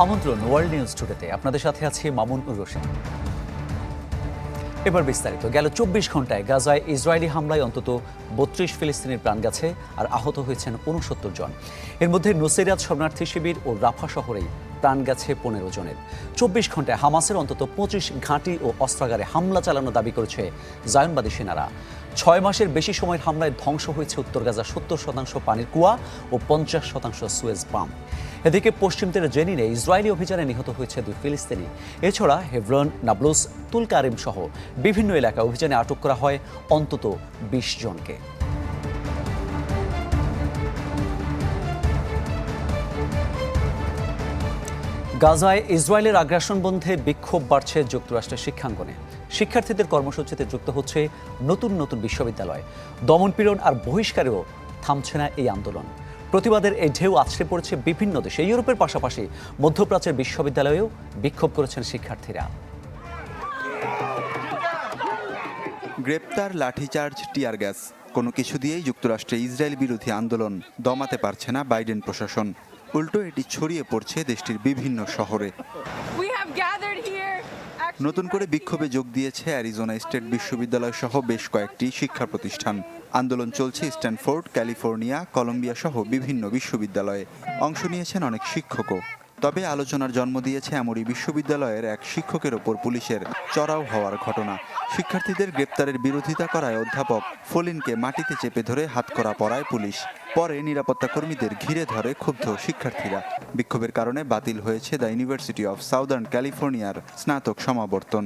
আমন্ত্রণ world news টুডেতে। আপনাদের সাথে আছে মামুন রশিদ। এবার বিস্তারিত। গেল ২৪ ঘন্টায় গাজায় ইসরায়েলি হামলায় অন্তত ৩২ ফিলিস্তিনির প্রাণ গেছে আর আহত হয়েছেন ৬৯ জন। এর মধ্যে নুসেরাত শরণার্থী শিবির ও রাফা শহরেই প্রাণ গেছে ১৫ জনের। ২৪ ঘন্টায় হামাসের অন্তত ২৫ ঘাঁটি ও অস্ত্রাগারে হামলা চালানোর দাবি করেছে জায়নবাদী সেনারা। ৬ মাসের বেশি সময়ের হামলায় ধ্বংস হয়েছে উত্তর গাজার ৭০% পানির কুয়া ও ৫০% সুয়েজ পাম্প। এদিকে পশ্চিম তীরে জেনিনে ইসরায়েলি অভিযানে নিহত হয়েছে ২ ফিলিস্তিনি। এছাড়া হেভরন, নাবলুস, তুল কারিম সহ বিভিন্ন এলাকায় অভিযানে আটক করা হয় অন্তত ২০ জনকে। গাজায় ইসরায়েলের আগ্রাসন বন্ধে বিক্ষোভ বাড়ছে যুক্তরাষ্ট্রের শিক্ষাঙ্গনে। শিক্ষার্থীদের কর্মসূচিতে যুক্ত হচ্ছে নতুন নতুন বিশ্ববিদ্যালয়। দমনপীড়ন আর বহিষ্কারেও থামছে না এই আন্দোলন। প্রতিবাদের এই ঢেউ আছড়ে পড়েছে বিভিন্ন দেশে। ইউরোপের পাশাপাশি মধ্যপ্রাচ্যের বিশ্ববিদ্যালয়েও বিক্ষোভ করেছেন শিক্ষার্থীরা। গ্রেপ্তার, লাঠিচার্জ, টিয়ার গ্যাস, কোনো কিছু দিয়েই যুক্তরাষ্ট্রে ইসরায়েল বিরোধী আন্দোলন দমাতে পারছে না বাইডেন প্রশাসন। উল্টো এটি ছড়িয়ে পড়ছে দেশটির বিভিন্ন শহরে। নতুন করে বিক্ষোভে যোগ দিয়েছে অ্যারিজোনা স্টেট বিশ্ববিদ্যালয় সহ বেশ কয়েকটি শিক্ষা প্রতিষ্ঠান। আন্দোলন চলছে স্ট্যানফোর্ড, ক্যালিফোর্নিয়া, কলম্বিয়া সহ বিভিন্ন বিশ্ববিদ্যালয়ে। অংশ নিয়েছেন অনেক শিক্ষকও। তবে আলোচনার জন্ম দিয়েছে এমরি বিশ্ববিদ্যালয়ের এক শিক্ষকের ওপর পুলিশের চড়াও হওয়ার ঘটনা। শিক্ষার্থীদের গ্রেপ্তারের বিরোধিতা করায় অধ্যাপক ফলিনকে মাটিতে চেপে ধরে হাতকড়া পরায় পুলিশ। পরে নিরাপত্তা কর্মীদের ঘিরে ধরে ক্ষুব্ধ শিক্ষার্থীরা। বিক্ষোভের কারণে বাতিল হয়েছে দ্য ইউনিভার্সিটি অফ সাউদার্ন ক্যালিফোর্নিয়ার স্নাতক সমাবর্তন।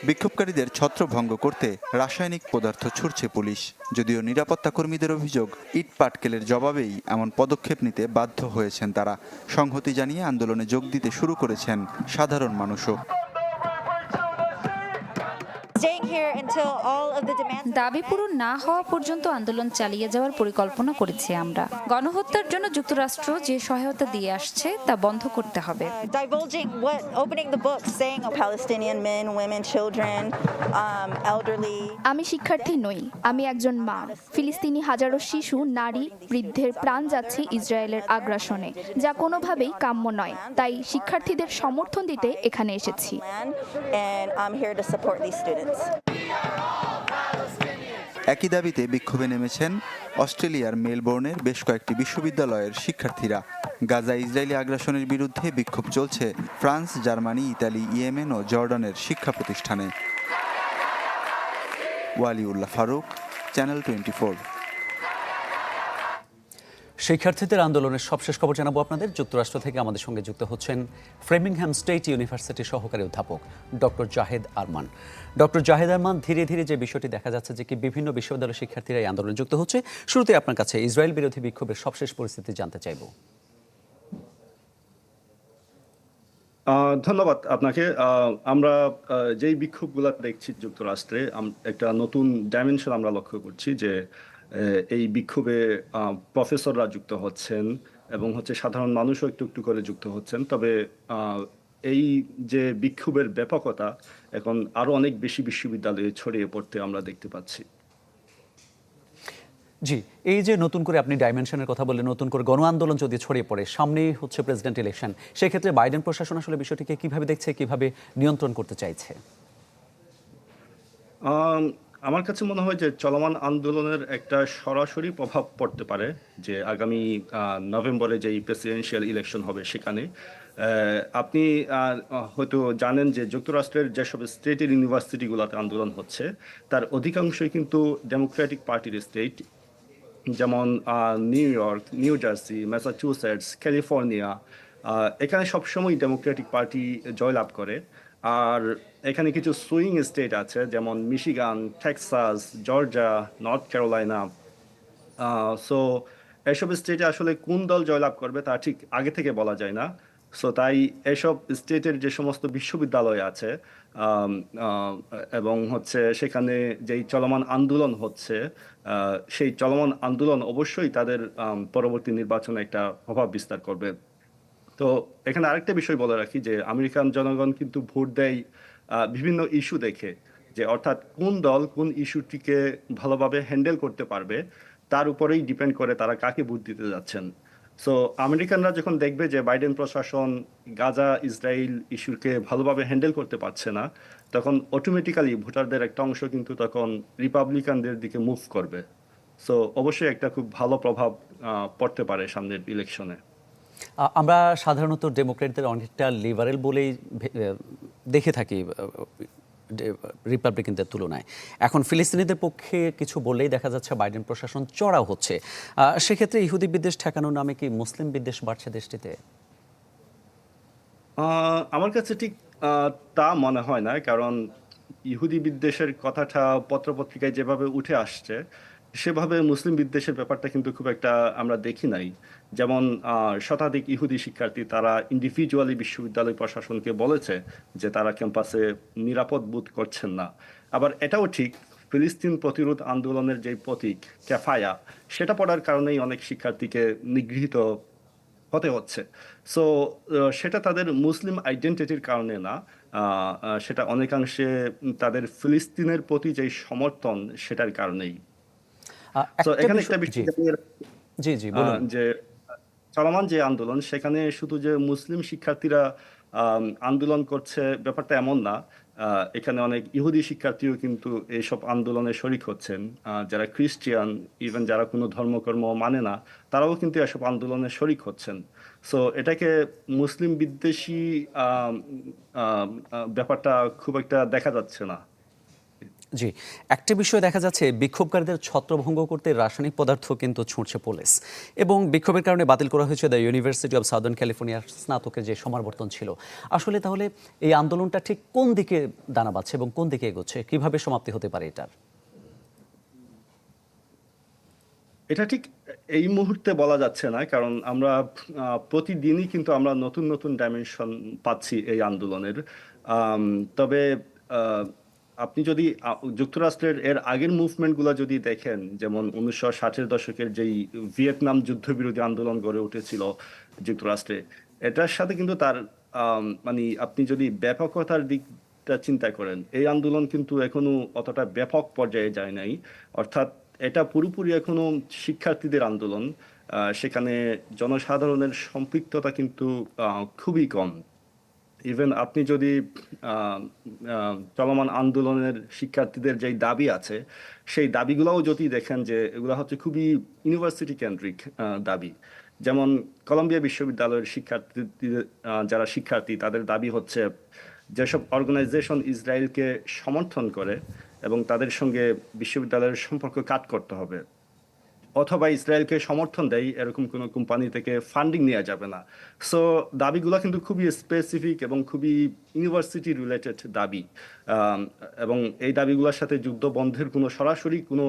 বিক্ষোভকারীদের ছত্রভঙ্গ করতে রাসায়নিক পদার্থ ছুড়ছে পুলিশ। যদিও নিরাপত্তা কর্মীদের অভিযোগ, ইট পাটকেলের জবাবেই এমন পদক্ষেপ নিতে বাধ্য হয়েছেন তারা। সংহতি জানিয়ে আন্দোলনে যোগ দিতে শুরু করেছেন সাধারণ মানুষও। দাবি পূরণ না হওয়া পর্যন্ত আন্দোলন চালিয়ে যাওয়ার পরিকল্পনা করেছি আমরা। গণহত্যার জন্য যুক্তরাষ্ট্র যে সহায়তা দিয়ে আসছে তা বন্ধ করতে হবে। আমি শিক্ষার্থী নই, আমি একজন মা। ফিলিস্তিনি হাজারো শিশু, নারী, বৃদ্ধের প্রাণ যাচ্ছে ইসরায়েলের আগ্রাসনে, যা কোনোভাবেই কাম্য নয়। তাই শিক্ষার্থীদের সমর্থন দিতে এখানে এসেছি। একই দাবিতে বিক্ষোভে নেমেছেন অস্ট্রেলিয়ার মেলবোর্নের বেশ কয়েকটি বিশ্ববিদ্যালয়ের শিক্ষার্থীরা। গাজা ইসরায়েলি আগ্রাসনের বিরুদ্ধে বিক্ষোভ চলছে ফ্রান্স, জার্মানি, ইতালি, ইয়েমেন ও জর্ডানের শিক্ষা প্রতিষ্ঠানে। ওয়ালিউল্লাহ ফারুক, চ্যানেল 24। শিক্ষার্থীদের আন্দোলনের সবশেষ খবর জানাবো আপনাদের। যুক্তরাষ্ট্র থেকে আমাদের সঙ্গে যুক্ত হচ্ছেন ফ্রেমিংহ্যাম স্টেট ইউনিভার্সিটির সহকারী অধ্যাপক ডক্টর জাহেদ আরমান। ডক্টর জাহেদ আরমান, ধীরে ধীরে যে বিষয়টি দেখা যাচ্ছে যে কি বিভিন্ন বিশ্ববিদ্যালয়ের শিক্ষার্থীরা এই আন্দোলনে যুক্ত হচ্ছে, শুরুতে আপনার কাছে ইসরায়েল বিরোধী বিক্ষোভের সবশেষ পরিস্থিতি জানতে চাইব। ধন্যবাদ আপনাকে। আমরা যেই বিক্ষোভগুলো দেখছি যুক্তরাষ্ট্রে, একটা নতুন ডাইমেনশন আমরা লক্ষ্য করছি যে এই বিক্ষোভে প্রফেসররা যুক্ত হচ্ছেন এবং সাধারণ মানুষও একটু একটু করে যুক্ত হচ্ছেন। তবে এই যে বিক্ষোভের ব্যাপকতা এখন আরো অনেক বেশি বিশ্ববিদ্যালয়ে ছড়িয়ে পড়তে আমরা দেখতে পাচ্ছি। জি, এই যে নতুন করে আপনি ডাইমেনশনের কথা বললেন, নতুন করে গণ আন্দোলন যদি ছড়িয়ে পড়ে, সামনেই হচ্ছে প্রেসিডেন্ট ইলেকশন, সেক্ষেত্রে বাইডেন প্রশাসন আসলে বিষয়টিকে কিভাবে দেখছে, কিভাবে নিয়ন্ত্রণ করতে চাইছে? আমার কাছে মনে হয় যে চলমান আন্দোলনের একটা সরাসরি প্রভাব পড়তে পারে যে আগামী নভেম্বরে যেই প্রেসিডেন্সিয়াল ইলেকশন হবে সেখানে। আপনি হয়তো জানেন যে যুক্তরাষ্ট্রের যেসব স্টেটের ইউনিভার্সিটিগুলোতে আন্দোলন হচ্ছে তার অধিকাংশই কিন্তু ডেমোক্রেটিক পার্টির স্টেট, যেমন new York, new jersey, Massachusetts, California. এখানে সবসময় ডেমোক্রেটিক পার্টি জয়লাভ করে। আর এখানে কিছু সুইং স্টেট আছে, যেমন Michigan, Texas, Georgia, north Carolina. So এসব স্টেটে আসলে কোন দল জয়লাভ করবে তা ঠিক আগে থেকে বলা যায় না। সো তাই এসব স্টেটের যে সমস্ত বিশ্ববিদ্যালয় আছে এবং সেখানে যেই চলমান আন্দোলন হচ্ছে, সেই চলমান আন্দোলন অবশ্যই তাদের পরবর্তী নির্বাচনে একটা প্রভাব বিস্তার করবে। তো এখানে আরেকটা বিষয় বলে রাখি যে আমেরিকান জনগণ কিন্তু ভোট দেয় বিভিন্ন ইস্যু দেখে, যে অর্থাৎ কোন দল কোন ইস্যুটিকে ভালোভাবে হ্যান্ডেল করতে পারবে তার উপরেই ডিপেন্ড করে তারা কাকে ভোট দিতে যাচ্ছেন। সো আমেরিকানরা যখন দেখবে যে বাইডেন প্রশাসন গাজা ইসরায়েল ইস্যুকে ভালোভাবে হ্যান্ডেল করতে পারছে না, তখন অটোমেটিক্যালি ভোটারদের একটা অংশ কিন্তু তখন রিপাবলিকানদের দিকে মুভ করবে। সো অবশ্যই একটা খুব ভালো প্রভাব পড়তে পারে সামনের ইলেকশনে। আমরা সাধারণত ডেমোক্রেটদের অনেকটা লিবারেল বলেই দেখে থাকি রিপাবলিকানদের তুলনায়। এখন ফিলিস্তিনিদের পক্ষে কিছু বললেই দেখা যাচ্ছে বাইডেন প্রশাসন চড়াও হচ্ছে। সেক্ষেত্রে ইহুদি বিদ্বেষ ঠেকানোর নামে কি মুসলিম বিদ্বেষ বাড়ছে দেশটিতে? আমার কাছে ঠিক তা মনে হয় না, কারণ ইহুদি বিদ্বেষের কথাটা পত্রপত্রিকায় যেভাবে উঠে আসছে সেভাবে মুসলিম বিদ্বেষের ব্যাপারটা কিন্তু খুব একটা আমরা দেখি নাই। যেমন শতাধিক ইহুদি শিক্ষার্থী তারা ইন্ডিভিজুয়ালি বিশ্ববিদ্যালয় প্রশাসনকে বলেছে যে তারা ক্যাম্পাসে নিরাপদ বোধ করছেন না। আবার এটাও ঠিক, ফিলিস্তিন প্রতিরোধ আন্দোলনের যে প্রতীক ক্যাফায়া, সেটা পড়ার কারণেই অনেক শিক্ষার্থীকে নিগৃহীত হতে হচ্ছে। সো সেটা তাদের মুসলিম আইডেন্টিটির কারণে না, সেটা অনেকাংশে তাদের ফিলিস্তিনের প্রতি যে সমর্থন সেটার কারণেই। তো এখানে একটা বিষয় জি জি বলুন। যে চলমান যে আন্দোলন, সেখানে শুধু যে মুসলিম শিক্ষার্থীরা আন্দোলন করছে ব্যাপারটা এমন না। এখানে অনেক ইহুদি শিক্ষার্থীও কিন্তু এইসব আন্দোলনে শরিক হচ্ছেন, যারা খ্রিস্টিয়ান, ইভেন যারা কোনো ধর্মকর্ম মানে না, তারাও কিন্তু এসব আন্দোলনে শরিক হচ্ছেন। সো এটাকে মুসলিম বিদ্বেষী ব্যাপারটা খুব একটা দেখা যাচ্ছে না। জি, একটা বিষয় দেখা যাচ্ছে বিক্ষোভকারীদের ছত্রভঙ্গ করতে রাসায়নিক পদার্থ কিন্তু ছুঁড়ছে পুলিশ, এবং বিক্ষোভের কারণে বাতিল করা হয়েছে দ্য ইউনিভার্সিটি অব সাউদার্ন ক্যালিফোর্নিয়ার স্নাতকের যে সমাবর্তন ছিল। আসলে তাহলে এই আন্দোলনটা ঠিক কোন দিকে দানা বাঁধছে এবং কোন দিকে এগোচ্ছে, কিভাবে সমাপ্তি হতে পারে এটার? এটা ঠিক এই মুহূর্তে বলা যাচ্ছে না, কারণ আমরা প্রতিদিনই কিন্তু আমরা নতুন নতুন ডাইমেনশন পাচ্ছি এই আন্দোলনের। তবে আপনি যদি যুক্তরাষ্ট্রের এর আগের মুভমেন্টগুলো যদি দেখেন, যেমন 1960-এর দশকের যেই ভিয়েতনাম যুদ্ধবিরোধী আন্দোলন গড়ে উঠেছিল যুক্তরাষ্ট্রে, এটার সাথে কিন্তু তার মানে আপনি যদি ব্যাপকতার দিকটা চিন্তা করেন, এই আন্দোলন কিন্তু এখনো অতটা ব্যাপক পর্যায়ে যায় নাই। অর্থাৎ এটা পুরোপুরি এখনো শিক্ষার্থীদের আন্দোলন, সেখানে জনসাধারণের সম্পৃক্ততা কিন্তু খুবই কম। ইভেন আপনি যদি চলমান আন্দোলনের শিক্ষার্থীদের যেই দাবি আছে, সেই দাবিগুলোও যদি দেখেন যে এগুলো হচ্ছে খুবই ইউনিভার্সিটি কেন্দ্রিক দাবি। যেমন কলম্বিয়া বিশ্ববিদ্যালয়ের শিক্ষার্থীদের যারা শিক্ষার্থী, তাদের দাবি হচ্ছে যেসব অর্গানাইজেশন ইসরায়েলকে সমর্থন করে এবং তাদের সঙ্গে বিশ্ববিদ্যালয়ের সম্পর্ক কাট করতে হবে, অথবা ইসরায়েলকে সমর্থন দেয় এরকম কোনো কোম্পানি থেকে ফান্ডিং নেওয়া যাবে না। সো দাবিগুলো কিন্তু খুবই স্পেসিফিক এবং খুবই ইউনিভার্সিটি রিলেটেড দাবি, এবং এই দাবিগুলোর সাথে যুদ্ধ বন্ধের কোনো সরাসরি কোনো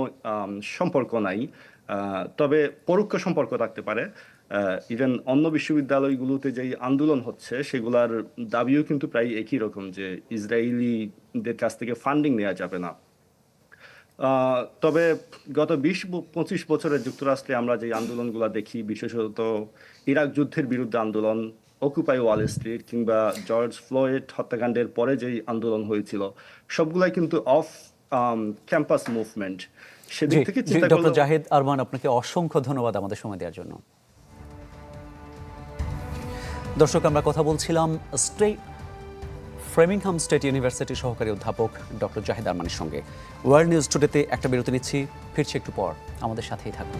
সম্পর্ক নাই, তবে পরোক্ষ সম্পর্ক থাকতে পারে। ইভেন অন্য বিশ্ববিদ্যালয়গুলোতে যেই আন্দোলন হচ্ছে সেগুলার দাবিও কিন্তু প্রায় একই রকম, যে ইসরায়েলিদের কাছ থেকে ফান্ডিং নেওয়া যাবে না। তবে গত 20-25 বছরের যুক্তরাষ্ট্রে আমরা যে আন্দোলনগুলো দেখি, বিশেষত ইরাক যুদ্ধের বিরুদ্ধে আন্দোলন, অকুপাই ওয়াল স্ট্রিট, কিংবা জর্জ ফ্লয়েড হত্যাকাণ্ডের পরে যেই আন্দোলন হয়েছিল, সবগুলাই কিন্তু অফ ক্যাম্পাস মুভমেন্ট। সেদিক থেকে চিন্তা করলে ডক্টর জাহিদ আরমান, আপনাকে অসংখ্য ধন্যবাদ আমাদের সময় দেওয়ার জন্য। দর্শক, আমরা কথা বলছিলাম ফ্রেমিংহাম স্টেট ইউনিভার্সিটির সহকারী অধ্যাপক ডক্টর জাহিদ আরমানের সঙ্গে। ওয়ার্ল্ড নিউজ টুডেতে একটা বিরতি নিচ্ছি, ফিরছি একটু পর, আমাদের সাথেই থাকুন।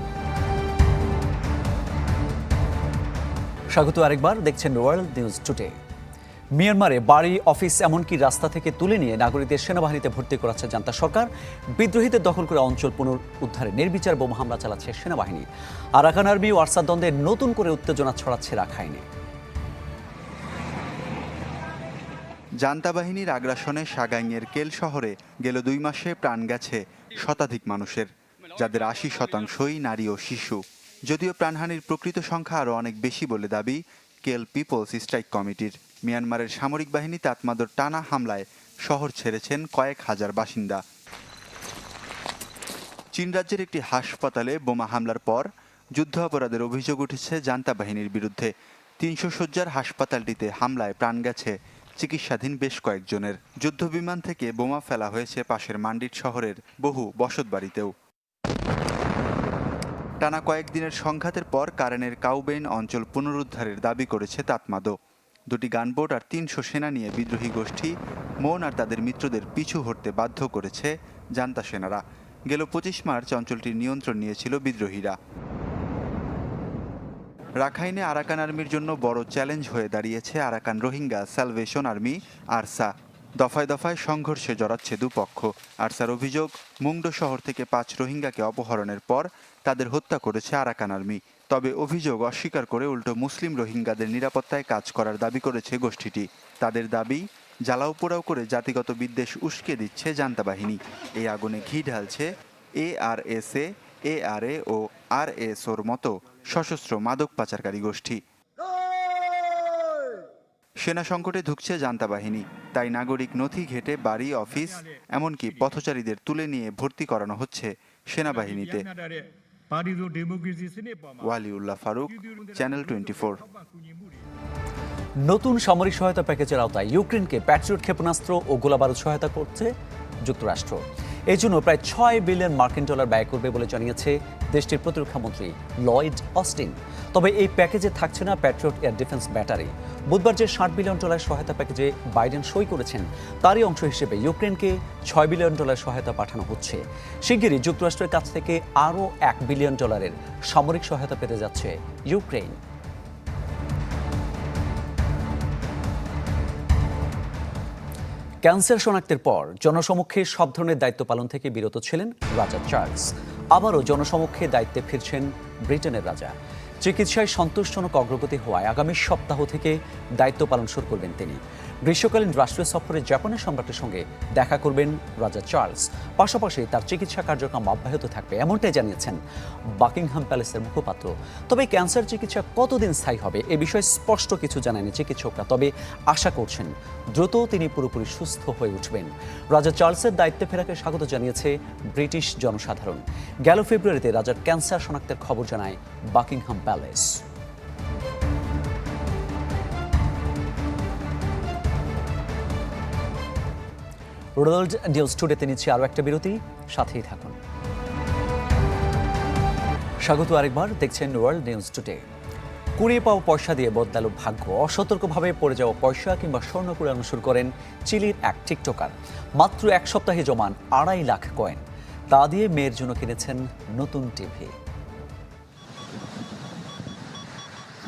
স্বাগত আরেকবার, দেখছেন ওয়ার্ল্ড নিউজ টুডে। মিয়ানমারে বাড়ি, অফিস, এমনকি রাস্তা থেকে তুলে নিয়ে নাগরিকদের সেনাবাহিনীতে ভর্তি করাচ্ছে জান্তা সরকার। বিদ্রোহীদের দখল করে অঞ্চল পুনরুদ্ধারে নির্বিচার বোমা হামলা চালাচ্ছে সেনাবাহিনী। আরাকান আর্মি ও আরসার দ্বন্দ্বে নতুন করে উত্তেজনা ছড়াচ্ছে রাখাইনে। জান্তা বাহিনীর আগ্রাসনে সাগাইংয়ের কেল শহরে গেল 2 মাসে প্রাণ গেছে শতাধিক মানুষের, যাদের 80% নারী ও শিশু। যদিও প্রাণহানির প্রকৃত সংখ্যা আরও অনেক বেশি বলে দাবি কেল পিপলস স্ট্রাইক কমিটির। মিয়ানমারের সামরিক বাহিনী তাতমাদর টানা হামলায় শহর ছেড়েছেন কয়েক হাজার বাসিন্দা। চীন রাজ্যের একটি হাসপাতালে বোমা হামলার পর যুদ্ধ অপরাধের অভিযোগ উঠেছে জান্তা বাহিনীর বিরুদ্ধে। 300 শয্যার হাসপাতালটিতে হামলায় প্রাণ গেছে চিকিৎসাধীন বেশ কয়েকজনের। যুদ্ধবিমান থেকে বোমা ফেলা হয়েছে পাশের মান্ডিট শহরের বহু বসতবাড়িতেও। টানা কয়েকদিনের সংঘাতের পর কারেনের কাউবেইন অঞ্চল পুনরুদ্ধারের দাবি করেছে তাতমাদো। 2টি গানবোট আর 300 সেনা নিয়ে বিদ্রোহী গোষ্ঠী মন আর তাদের মিত্রদের পিছু হটতে বাধ্য করেছে জান্তা সেনারা। গেল 25 মার্চ অঞ্চলটির নিয়ন্ত্রণ নিয়েছিল বিদ্রোহীরা। রাখাইনে আরাকান আর্মির জন্য বড় চ্যালেঞ্জ হয়ে দাঁড়িয়েছে Arakan Rohingya salvation army ARSA. দফায় দফায় সংঘর্ষে জড়াচ্ছে দুপক্ষ। আরসার অভিযোগ, মুংডো শহর থেকে 5 রোহিঙ্গাকে অপহরণের পর তাদের হত্যা করেছে আরাকান আর্মি। তবে অভিযোগ অস্বীকার করে উল্টো মুসলিম রোহিঙ্গাদের নিরাপত্তায় কাজ করার দাবি করেছে গোষ্ঠীটি। তাদের দাবি, জ্বালাও পোড়াও করে জাতিগত বিদ্বেষ উস্কে দিচ্ছে জান্তা বাহিনী। এই আগুনে ঘি ঢালছে ARSA, ARA ও RSOর মতো সশস্ত্র মাদক পাচারকারী গোষ্ঠী। সেনা সংকটে ধুঁকছে জান্তা বাহিনী, তাই নাগরিক নথি ঘেঁটে বাড়ি, অফিস, এমনকি পথচারীদের তুলে নিয়ে ভর্তি করানো হচ্ছে সেনাবাহিনীতে। ওয়ালিউল্লাহ ফারুক, চ্যানেল 24। নতুন সামরিক সহায়তা প্যাকেজের আওতায় ইউক্রেনকে প্যাট্রিয়ট ক্ষেপণাস্ত্র ও গোলাবারুদ সহায়তা করছে যুক্তরাষ্ট্র। এই জন্য প্রায় $6 বিলিয়ন ব্যয় করবে বলে জানিয়েছে দেশটির প্রতিরক্ষা মন্ত্রী লয়েড অস্টিন। তবে এই প্যাকেজে থাকছে না প্যাট্রিয়ট এয়ার ডিফেন্স ব্যাটারি। বুধবার যে $60 বিলিয়ন সহায়তা প্যাকেজে বাইডেন সই করেছেন, তারই অংশ হিসেবে ইউক্রেনকে $6 বিলিয়ন সহায়তা পাঠানো হচ্ছে। শিগগিরই যুক্তরাষ্ট্রের কাছ থেকে আরও $1 বিলিয়ন সামরিক সহায়তা পেতে যাচ্ছে ইউক্রেন। ক্যান্সার শনাক্তের পর জনসমক্ষে সব ধরনের দায়িত্ব পালন থেকে বিরত ছিলেন রাজা চার্লস। আবারও জনসমক্ষে দায়িত্বে ফিরছেন ব্রিটেনের রাজা। চিকিৎসায় সন্তোষজনক অগ্রগতি হওয়ায় আগামী সপ্তাহ থেকে দায়িত্ব পালন শুরু করবেন তিনি। গ্রীষ্মকালীন রাষ্ট্রীয় সফরে জাপানের সম্রাটের সঙ্গে দেখা করবেন রাজা চার্লস। পাশাপাশি তার চিকিৎসা কার্যক্রম অব্যাহত থাকবে, এমনটাই জানিয়েছেন বাকিংহাম প্যালেসের মুখপাত্র। তবে ক্যান্সার চিকিৎসা কতদিন স্থায়ী হবে এ বিষয়ে স্পষ্ট কিছু জানায়নি চিকিৎসকরা। তবে আশা করছেন দ্রুত তিনি পুরোপুরি সুস্থ হয়ে উঠবেন। রাজা চার্লসের দায়িত্বে ফেরাকে স্বাগত জানিয়েছে ব্রিটিশ জনসাধারণ। গেল ফেব্রুয়ারিতে রাজার ক্যান্সার শনাক্তের খবর জানায় বাকিংহাম প্যালেস। ওয়ার্ল্ড নিউজ টুডেতে নিচ্ছে আরও একটা বিরতি, সাথেই থাকুন। স্বাগত আরেকবার, দেখছেন ওয়ার্ল্ড নিউজ টুডে। কুড়িয়ে পাওয়া পয়সা দিয়ে বদলালো ভাগ্য। অসতর্কভাবে পড়ে যাওয়া পয়সা কিংবা স্বর্ণ কুড়ানো শুরু করেন চিলির এক টিকটকার। মাত্র 1 সপ্তাহে জমান 2.5 লাখ কয়েন। তা দিয়ে মেয়ের জন্য কিনেছেন নতুন টিভি।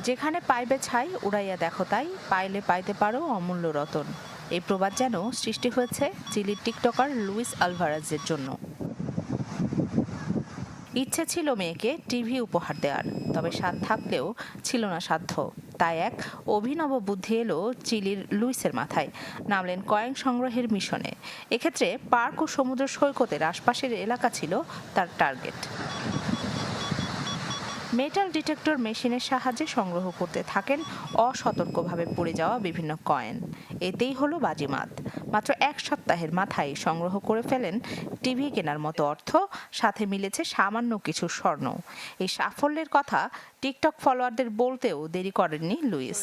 যেখানে পাইবে ছাই উড়াইয়া দেখো তাই, পাইলে পাইতে পারো অমূল্য রতন। এই প্রবাদ যেন সৃষ্টি হয়েছে চিলির টিকটকার লুইস আলভারেজের জন্য। ইচ্ছে ছিল মেয়েকে টিভি উপহার দেওয়ার, তবে স্বাদ থাকলেও ছিল না সাধ্য। তাই এক অভিনব বুদ্ধি এলো চিলির লুইসের মাথায়। নামলেন কয়েন সংগ্রহের মিশনে। এক্ষেত্রে পার্ক ও সমুদ্র সৈকতের আশপাশের এলাকা ছিল তার টার্গেট। মেটাল ডিটেক্টর মেশিনের সাহায্যে সংগ্রহ করতে থাকেন অসতর্কভাবে পড়ে যাওয়া বিভিন্ন কয়েন। এতেই হলো বাজিমাত। মাত্র 1 সপ্তাহের মাথায় সংগ্রহ করে ফেলেন টিভি কেনার মতো অর্থ, সাথে মিলেছে সামান্য কিছু স্বর্ণ। এই সাফল্যের কথা টিকটক ফলোয়ারদের বলতেও দেরি করেননি লুইস।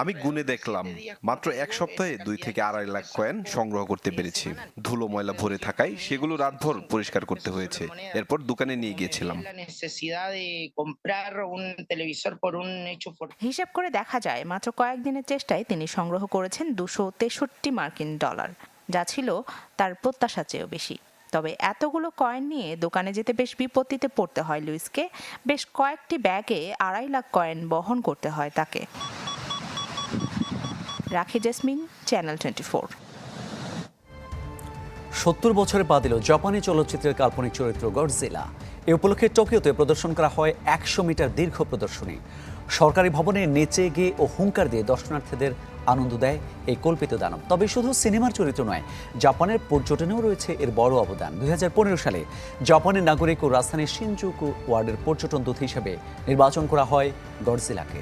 আমি গুনে দেখলাম, মাত্র 1 সপ্তাহে 2 থেকে 2.5 লাখ কয়েন সংগ্রহ করতে পেরেছি। ধুলো ময়লা ভরে থাকায় সেগুলো রাতভর পরিষ্কার করতে হয়েছে। এরপর দোকানে নিয়ে গিয়েছিলাম। হিসাব করে দেখা যায় মাত্র কয়েকদিনের চেষ্টায় তিনি সংগ্রহ করেছেন $263 মার্কিন, যা ছিল তার প্রত্যাশা চেয়েও বেশি। তবে এতগুলো কয়েন নিয়ে দোকানে যেতে বেশ বিপত্তিতে পড়তে হয় লুইসকে। বেশ কয়েকটি ব্যাগে 2.5 লাখ কয়েন বহন করতে হয় তাকে। রাখি জেসমিন, চ্যানেল 24। 70 বছরে পা দিল জাপানি চলচ্চিত্রের কাল্পনিক চরিত্র গডজিলা। এ উপলক্ষে টোকিওতে প্রদর্শন করা হয় 100 মিটার দীর্ঘ প্রদর্শনী। সরকারি ভবনের নিচে গিয়ে ও হুঙ্কার দিয়ে দর্শনার্থীদের আনন্দ দেয় এই কল্পিত দানব। তবে শুধু সিনেমার চরিত্র নয়, জাপানের পর্যটনেও রয়েছে এর বড় অবদান। 2015 সালে জাপানের নাগরিক ও রাজধানীর শিনজুকু ওয়ার্ডের পর্যটন দূত হিসেবে নির্বাচন করা হয় গডজিলাকে।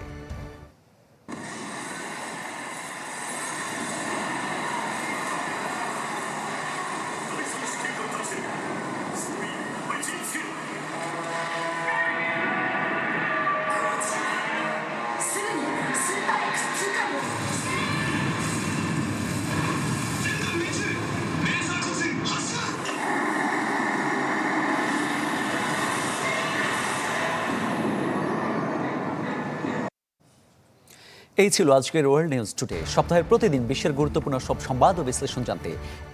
এই ছিল আজকের ওয়ার্ল্ড নিউজ টুডে। সপ্তাহের প্রতিদিন বিশ্বের গুরুত্বপূর্ণ সব সংবাদ ও বিশ্লেষণ জানতে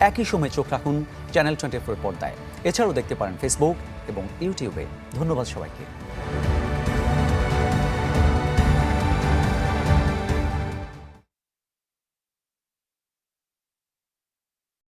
একই সময় চোখ রাখুন চ্যানেল 24 পর্দায়। এছাড়াও দেখতে পারেন ফেসবুক এবং ইউটিউবে। ধন্যবাদ সবাইকে।